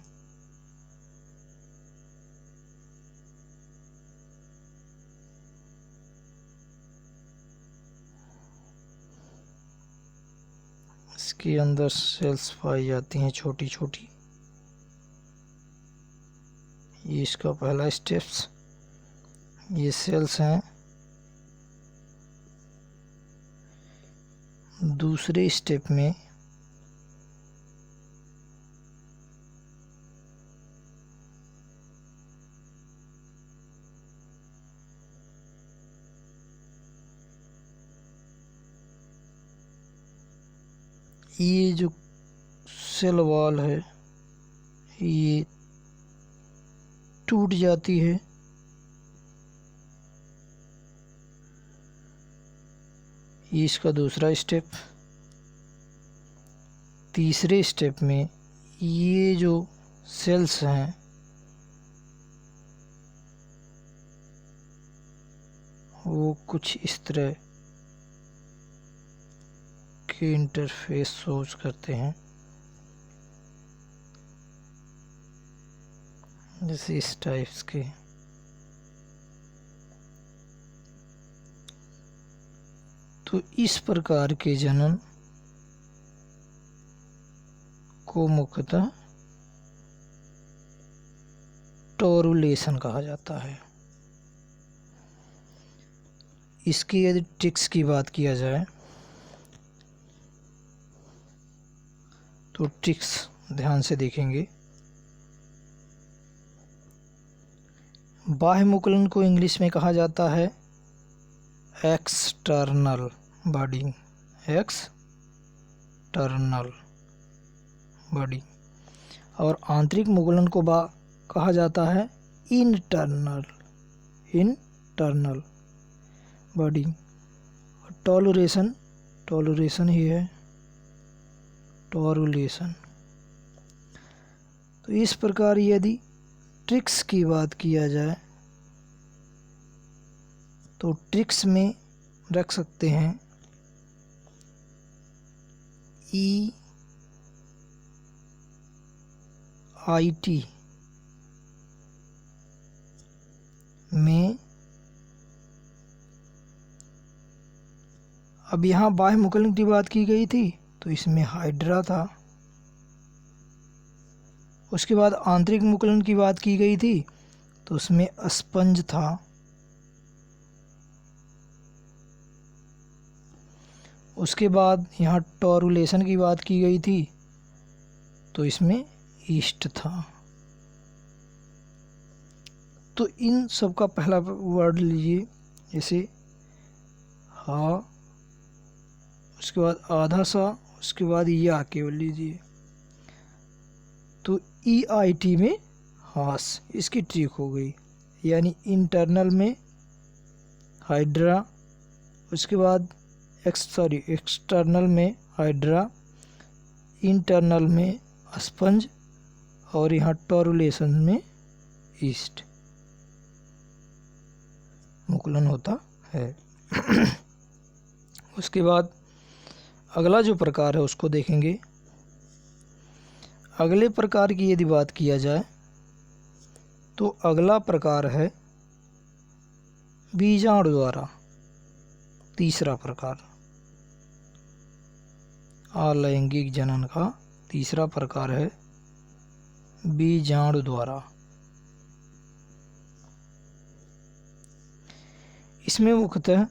इसके अंदर सेल्स पाई जाती हैं छोटी छोटी। ये इसका पहला स्टेप्स, ये सेल्स हैं। दूसरे स्टेप में ये जो सेल वॉल है ये टूट जाती है। ये इसका दूसरा स्टेप। तीसरे स्टेप में ये जो सेल्स हैं वो कुछ इस तरह के इंटरफेस सोच करते हैं, जैसे इस टाइप्स के। तो इस प्रकार के जनन को मुख्यतः टोरुलेशन कहा जाता है। इसकी यदि ट्रिक्स की बात किया जाए तो ट्रिक्स ध्यान से देखेंगे। बाह्य मुकुलन को इंग्लिश में कहा जाता है एक्सटर्नल बॉडी, एक्सटर्नल बॉडी, और आंतरिक मुकुलन को कहा जाता है इंटरनल बॉडी। टोलरेशन ही है टोरुलेशन। तो इस प्रकार यदि ट्रिक्स की बात किया जाए तो ट्रिक्स में रख सकते हैं EIT में। अब यहाँ बाह्य मुकुलन की बात की गई थी तो इसमें हाइड्रा था। उसके बाद आंतरिक मुकुलन की बात की गई थी तो उसमें स्पंज था। उसके बाद यहाँ टोरुलेशन की बात की गई थी तो इसमें ईस्ट था। तो इन सब का पहला वर्ड लीजिए, जैसे हा, उसके बाद आधा सा, उसके बाद या केवल लीजिए। तो EIT में हास, इसकी ट्रिक हो गई, यानी इंटरनल में हाइड्रा, उसके बाद एक्सटर्नल में हाइड्रा, इंटरनल में स्पंज, और यहाँ टोरुलेशन में ईस्ट मुकुलन होता है। उसके बाद अगला जो प्रकार है उसको देखेंगे। अगले प्रकार की यदि बात किया जाए तो अगला प्रकार है बीजाणु द्वारा, तीसरा प्रकार, अलैंगिक जनन का तीसरा प्रकार है बीजाणु द्वारा। इसमें मुख्यतः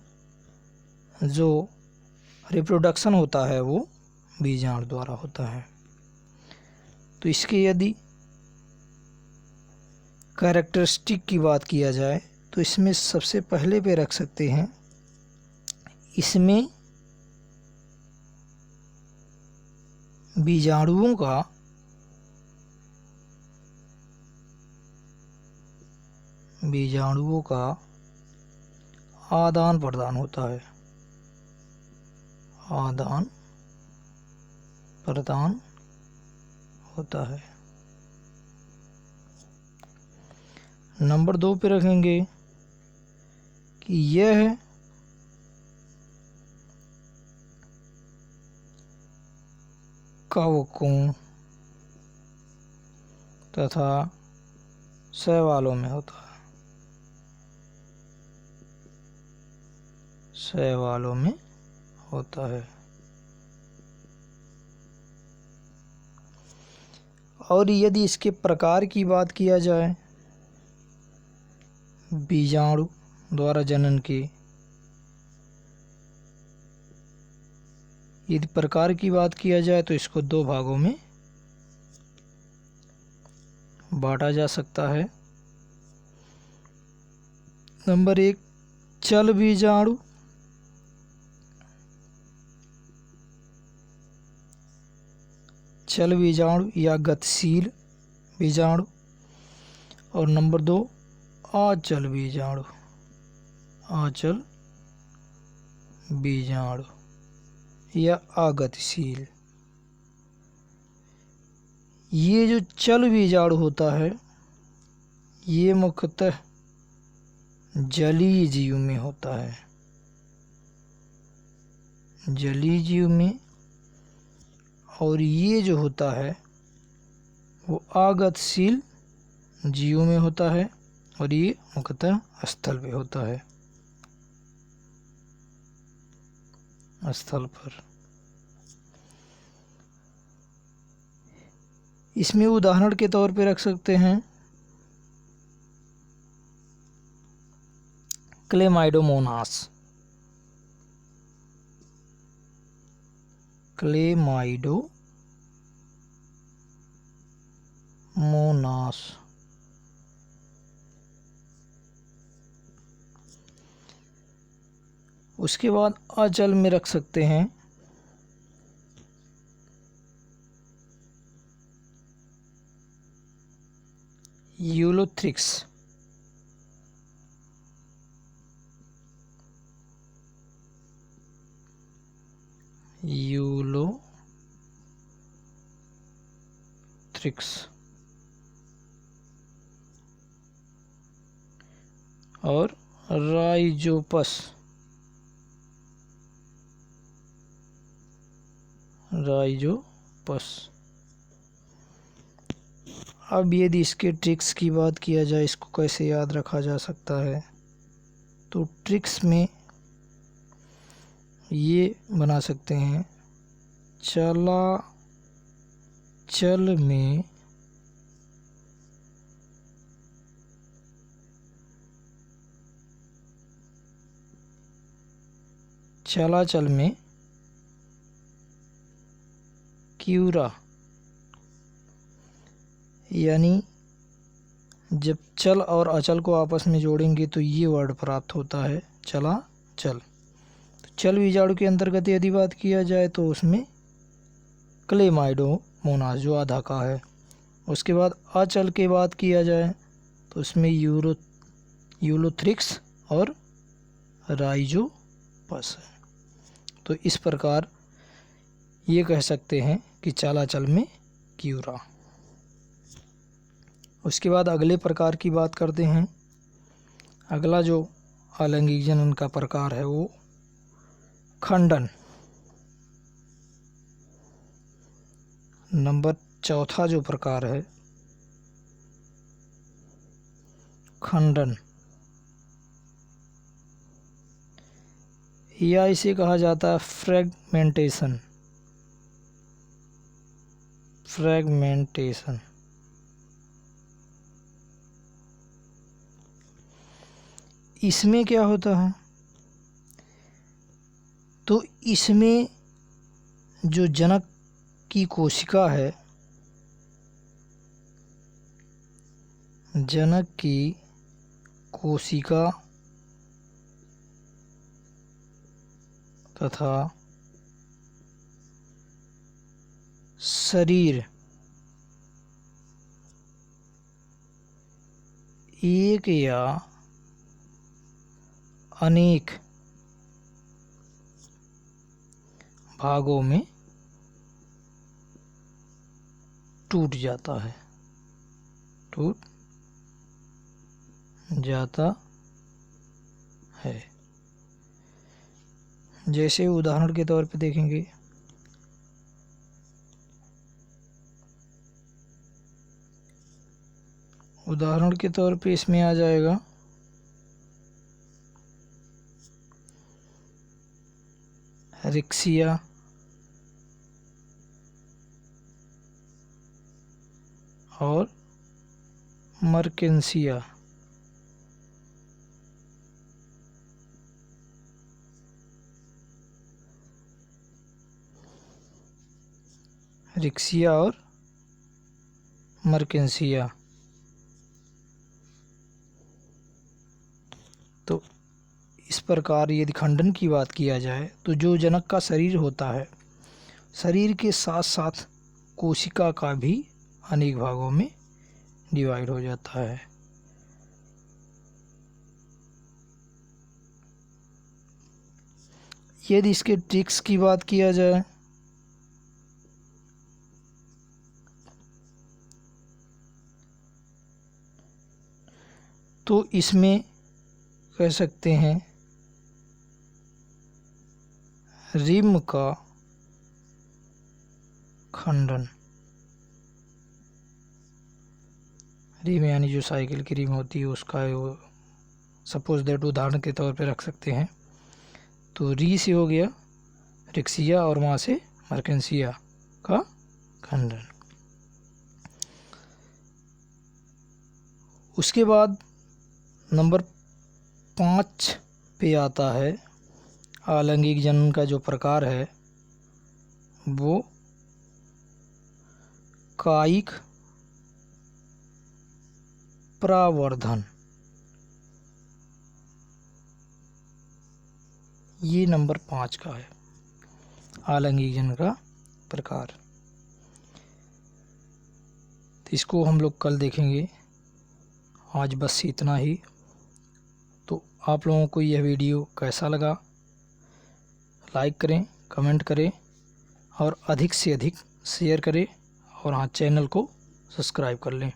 जो रिप्रोडक्शन होता है वो बीजाणु द्वारा होता है। तो इसके यदि कैरेक्टरिस्टिक की बात किया जाए तो इसमें सबसे पहले पे रख सकते हैं, इसमें बीजाणुओं का आदान प्रदान होता है, आदान प्रदान होता है। नंबर 2 पे रखेंगे कि यह कवकों तथा शैवालों में होता है, शैवालों में होता है। और यदि इसके प्रकार की बात किया जाए बीजाणु द्वारा जनन के, यदि प्रकार की बात किया जाए तो इसको 2 भागों में बांटा जा सकता है। नंबर 1 चल बीजाणु, चल बीजाणु या गतिशील बीजाणु, और नंबर 2 अचल बीजाणु, अचल बीजाणु या अगतिशील। ये जो चल बीजाणु होता है ये मुख्यतः जलीय जीव में होता है, जलीय जीव में। और ये जो होता है वो आगतशील जीवों में होता है और ये मुख्यतः स्थल पे होता है, स्थल पर। इसमें उदाहरण के तौर पे रख सकते हैं क्लेमाइडोमोनास, क्लेमाइडोमोनास। उसके बाद अचल में रख सकते हैं यूलोथ्रिक्स, यूलोथ्रिक्स और राइजोपस, राइजोपस। अब यदि इसके ट्रिक्स की बात किया जाए, इसको कैसे याद रखा जा सकता है, तो ट्रिक्स में ये बना सकते हैं चलाचल में क्यूरा, यानी जब चल और अचल को आपस में जोड़ेंगे तो ये वर्ड प्राप्त होता है चलाचल। तो चल बीजाणु के अंतर्गत यदि बात किया जाए तो उसमें क्लेमाइडोमोनास जो आधा का है। उसके बाद अचल के बात किया जाए तो उसमें यूलोथ्रिक्स और राइजोपस है। तो इस प्रकार ये कह सकते हैं कि चलाचल में क्यूरा। उसके बाद अगले प्रकार की बात करते हैं। अगला जो अलैंगिक जनन का प्रकार है वो खंडन। नंबर चौथा जो प्रकार है खंडन, या इसे कहा जाता है फ्रेगमेंटेशन। इसमें क्या होता है, तो इसमें जो जनक की कोशिका है, जनक की कोशिका तथा शरीर एक या अनेक भागों में टूट जाता है। जैसे उदाहरण के तौर पे देखेंगे उदाहरण के तौर पे इसमें आ जाएगा रिक्सिया, और मर्केंसिया। रिक्सिया और मर्केंसिया। तो इस प्रकार यदि खंडन की बात किया जाए तो जो जनक का शरीर होता है, शरीर के साथ साथ कोशिका का भी अनेक भागों में डिवाइड हो जाता है। यदि इसके ट्रिक्स की बात किया जाए तो इसमें कह सकते हैं रिम का खंडन। रिम यानी जो साइकिल की रिम होती है उसका, वो सपोज दैट उदाहरण के तौर पे रख सकते हैं। तो री से हो गया रिक्सिया और वहाँ से मर्केंसिया का खंडन। उसके बाद नंबर 5 पे आता है अलैंगिक जनन का जो प्रकार है वो कायिक प्रवर्धन। ये नंबर 5 का है अलैंगिक जनन का प्रकार। तो इसको हम लोग कल देखेंगे। आज बस इतना ही। तो आप लोगों को यह वीडियो कैसा लगा, लाइक करें, कमेंट करें और अधिक से अधिक शेयर करें और हाँ, चैनल को सब्सक्राइब कर लें।